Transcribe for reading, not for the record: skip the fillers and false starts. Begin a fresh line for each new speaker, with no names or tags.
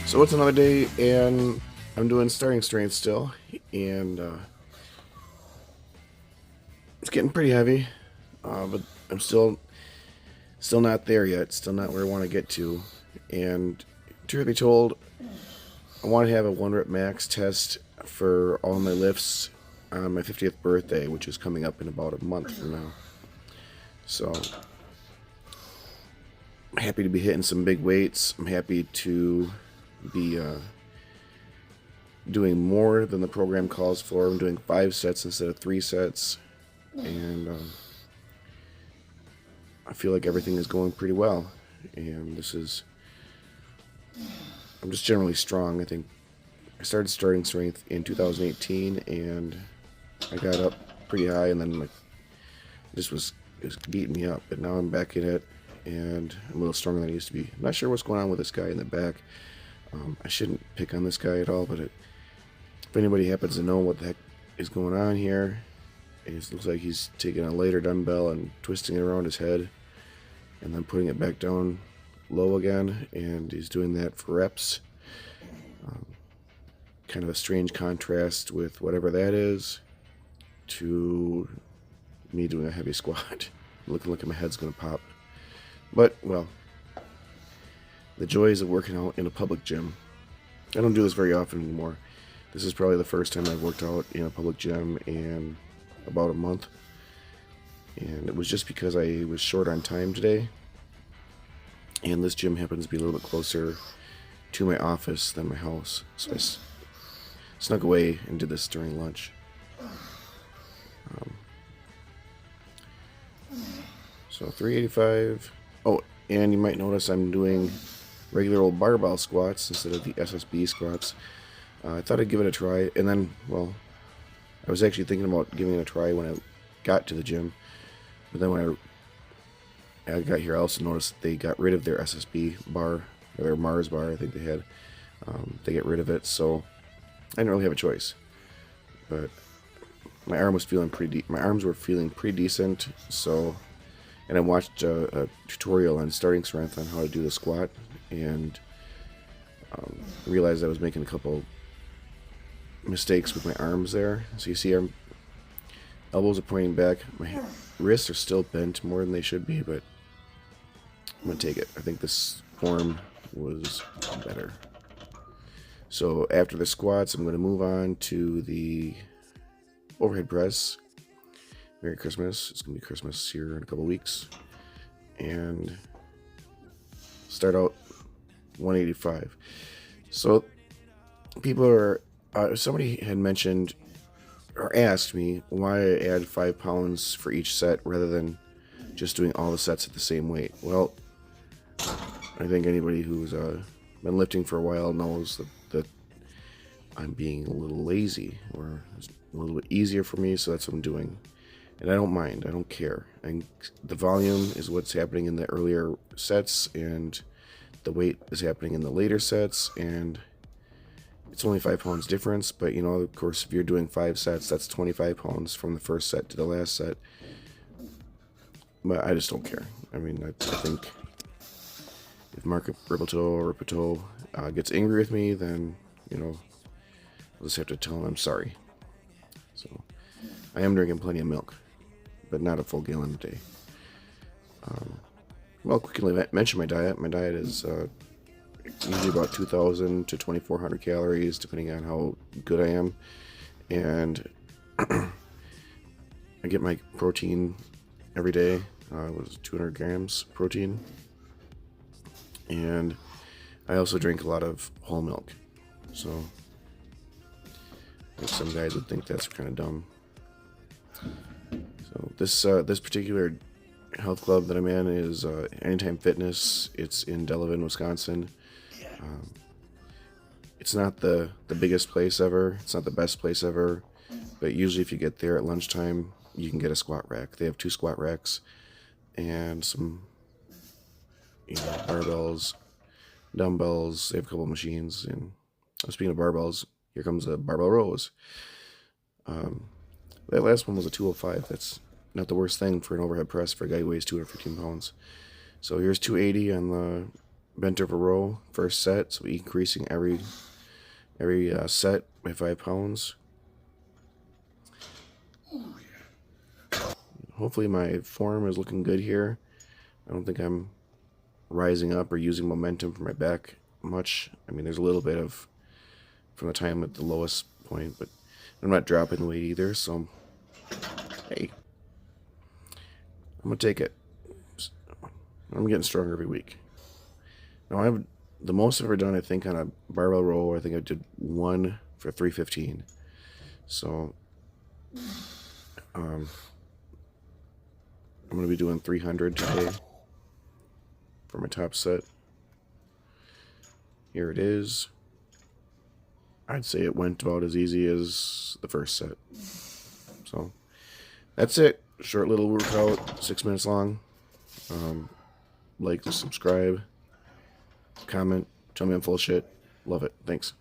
So it's another day, and I'm doing starting strength still, and it's getting pretty heavy, but I'm still not there yet. Still not where I want to get to. And truth be told, I want to have a 1 rep max test for all my lifts on my 50th birthday, which is coming up in about a month from now. So I'm happy to be hitting some big weights. I'm happy to be doing more than the program calls for. I'm doing 5 sets instead of 3 sets, and I feel like everything is going pretty well. And I'm just generally strong. I think I started starting strength in 2018, and I got up pretty high, and then it was beating me up. But now I'm back in it, and I'm a little stronger than I used to be. I'm not sure what's going on with this guy in the back. I shouldn't pick on this guy at all, but if anybody happens to know what the heck is going on here, it looks like he's taking a lighter dumbbell and twisting it around his head and then putting it back down low again, and he's doing that for reps. Kind of a strange contrast with whatever that is to me doing a heavy squat. Looking like my head's going to pop. But, well, the joys of working out in a public gym. I don't do this very often anymore. This is probably the first time I've worked out in a public gym in about a month. And it was just because I was short on time today. And this gym happens to be a little bit closer to my office than my house. So I snuck away and did this during lunch. So 385. Oh, and you might notice I'm doing regular old barbell squats instead of the SSB squats. I thought I'd give it a try, and then, well, I was actually thinking about giving it a try when I got to the gym, but then when I got here, I also noticed they got rid of their SSB bar, or their Mars bar, I think they had. They get rid of it, so I didn't really have a choice. But my arms were feeling pretty decent, so. And I watched a tutorial on starting strength on how to do the squat, and realized I was making a couple mistakes with my arms there. So you see, our elbows are pointing back. My wrists are still bent more than they should be, but I'm going to take it. I think this form was better. So after the squats, I'm going to move on to the overhead press. Merry Christmas. It's going to be Christmas here in a couple weeks. And start out 185. So somebody had mentioned or asked me why I add 5 pounds for each set rather than just doing all the sets at the same weight. Well, I think anybody who's been lifting for a while knows that I'm being a little lazy, or it's a little bit easier for me, so that's what I'm doing. And I don't mind. I don't care. And the volume is what's happening in the earlier sets, and the weight is happening in the later sets, and it's only 5 pounds difference. But, of course, if you're doing 5 sets, that's 25 pounds from the first set to the last set. But I just don't care. I mean, I think if Mark Ripito gets angry with me, then, I'll just have to tell him I'm sorry. So I am drinking plenty of milk, but not a full gallon a day. Well, quickly mention my diet. My diet is usually about 2,000 to 2,400 calories, depending on how good I am. And I get my protein every day. It was 200 grams protein. And I also drink a lot of whole milk. So I think some guys would think that's kind of dumb. So this particular health club that I'm in is Anytime Fitness. It's in Delavan, Wisconsin. It's not the biggest place ever. It's not the best place ever. But usually if you get there at lunchtime, you can get a squat rack. They have 2 squat racks and some barbells, dumbbells. They have a couple of machines. And speaking of barbells, here comes a barbell rows. That last one was a 205. That's not the worst thing for an overhead press for a guy who weighs 215 pounds. So here's 280 on the bent over row, first set, so increasing every set by 5 pounds. Hopefully my form is looking good here. I don't think I'm rising up or using momentum for my back much. I mean, there's a little bit of from the time at the lowest point, but I'm not dropping the weight either, so hey, I'm gonna take it. I'm getting stronger every week. Now I've the most I've ever done, I think, on a barbell row, I think I did 1 for 315. So I'm gonna be doing 300 today for my top set. Here it is. I'd say it went about as easy as the first set. So that's it. Short little workout, 6 minutes long. Like, subscribe, comment, tell me I'm full of shit. Love it. Thanks.